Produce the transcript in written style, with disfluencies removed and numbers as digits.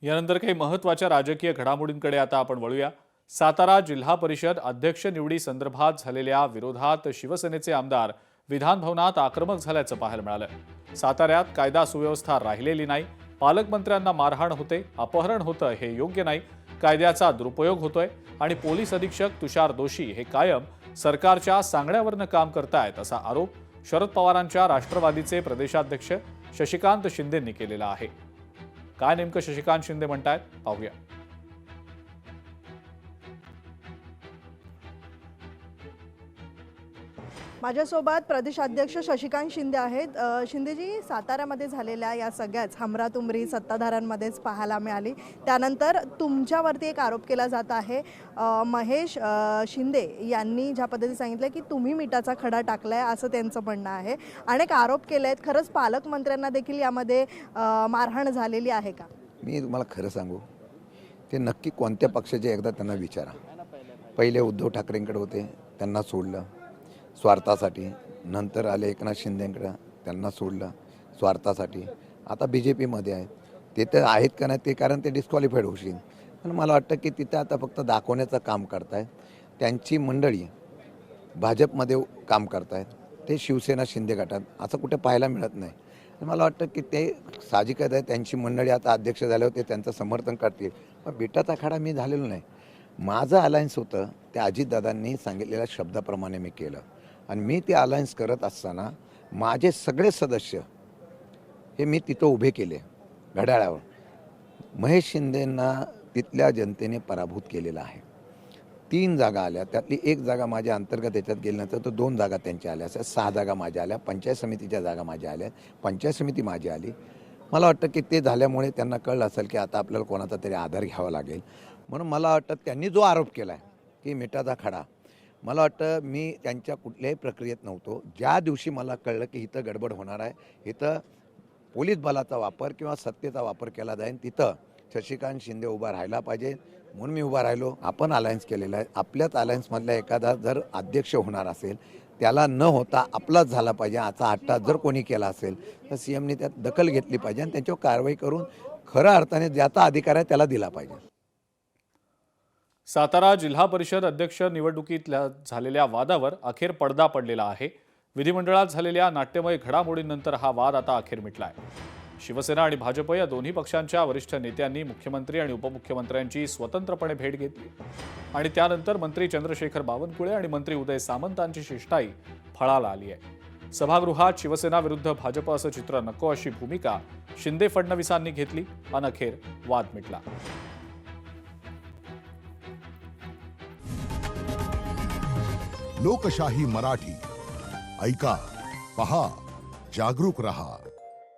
यानंतर काही महत्त्वाच्या राजकीय घडामोडींकडे आता आपण वळूया। सातारा जिल्हा परिषद अध्यक्ष निवडी संदर्भात झालेल्या विरोधात शिवसेनेचे आमदार विधान भवनात आक्रमक झाल्याचं पाहायला मिळालं। साताऱ्यात कायदा सुव्यवस्था राहिलेली नाही, पालकमंत्र्यांना मारहाण होते, अपहरण होतं हे योग्य नाही, कायद्याचा दुरुपयोग होतोय आणि पोलीस अधीक्षक तुषार दोशी हे कायम सरकारच्या सांगण्यावरनं काम करतायत असा आरोप शरद पवारांच्या राष्ट्रवादीचे प्रदेशाध्यक्ष शशिकांत शिंदेंनी केलेला आहे। काय नेमकं शशिकांत शिंदे म्हणतायत पाहूया। माझ्यासोबत प्रदेशाध्यक्ष शशिकांत शिंदे आहेत। शिंदेजी, साताऱ्यामध्ये झालेल्या या सगळ्याच हमरातुमरी सत्ताधाऱ्यांमध्येच पाहायला मिळाली। त्यानंतर तुमच्यावरती एक आरोप केला जात आहे। महेश शिंदे यांनी ज्या पद्धतीने सांगितलं की तुम्ही मिठाचा खडा टाकलाय असं त्यांचं म्हणणं आहे। अनेक आरोप केले आहेत। खरंच पालकमंत्र्यांना देखील यामध्ये मारहाण झालेली आहे का? मी तुम्हाला खरं सांगू, ते नक्की कोणत्या पक्षाचे एकदा त्यांना विचारा। पहिले उद्धव ठाकरेंकडे होते, त्यांना सोडलं स्वार्थासाठी, नंतर आले एकनाथ शिंदेंकडे, त्यांना सोडलं स्वार्थासाठी, आता BJPमध्ये आहेत। ते तर आहेत का नाही ते, कारण ते डिस्क्वालिफाईड होशील, पण मला वाटतं की तिथे आता फक्त दाखवण्याचं काम करतायत। त्यांची मंडळी भाजपमध्ये काम करतायत, ते शिवसेना शिंदे गटात, असं कुठे पाहायला मिळत नाही। मला वाटतं की ते साहजिकच आहे, त्यांची मंडळी आता अध्यक्ष झाले होते, त्यांचं समर्थन करतील। पण बिटाचा खाडा मी झालेलो नाही। माझं अलायन्स होतं ते अजितदादांनी सांगितलेल्या शब्दाप्रमाणे मी केलं, आणि मी ते अलायन्स करत असताना माझे सगळे सदस्य हे मी तिथं उभे केले घड्याळावर। महेश शिंदेंना तिथल्या जनतेने पराभूत केलेला आहे। 3 जागा आल्या, त्यातली 1 जागा माझ्या अंतर्गत याच्यात गेल्यानंतर तो 2 जागा त्यांच्या आल्या, अशा 6 जागा माझ्या आल्या। पंचायत समितीच्या जागा माझ्या आल्या, पंचायत समिती माझी आली। मला वाटतं की ते झाल्यामुळे त्यांना कळलं असेल की आता आपल्याला कोणाचा तरी आधार घ्यावा लागेल, म्हणून मला वाटतं त्यांनी जो आरोप केला आहे की मिठाचा खडा, मला वाटतं मी त्यांच्या कुठल्याही प्रक्रियेत नव्हतो। ज्या दिवशी मला कळलं की इथं गडबड होणार आहे, इथं पोलीस बलाचा वापर किंवा सत्तेचा वापर केला जाईल, तिथं शशिकांत शिंदे उभा राहायला पाहिजे, म्हणून मी उभा राहिलो। आपण अलायन्स केलेला आहे, आपल्याच अलायन्समधला एखादा जर अध्यक्ष होणार असेल, त्याला न होता आपलाच झाला पाहिजे असा हट्टा जर कोणी केला असेल तर CMने त्यात दखल घेतली पाहिजे आणि त्यांच्यावर कारवाई करून खऱ्या अर्थाने ज्याचा अधिकार आहे त्याला दिला पाहिजे। सातारा जिल्हा परिषद अध्यक्ष निवडणुकीत झालेल्या वादावर अखेर पडदा पडलेला आहे। विधिमंडळात झालेल्या नाट्यमय घडामोडींनंतर हा वाद आता अखेर मिटलाय। शिवसेना आणि भाजप या दोन्ही पक्षांच्या वरिष्ठ नेत्यांनी मुख्यमंत्री आणि उपमुख्यमंत्र्यांची स्वतंत्रपणे भेट घेतली आणि त्यानंतर मंत्री चंद्रशेखर बावनकुळे आणि मंत्री उदय सामंतांची शिष्टाई फळाला आली आहे। सभागृहात शिवसेना विरुद्ध भाजप असं चित्र नको अशी भूमिका शिंदे फडणवीसांनी घेतली आणि अखेर वाद मिटला। लोकशाही मराठी ऐका, पहा, जागरूक रहा।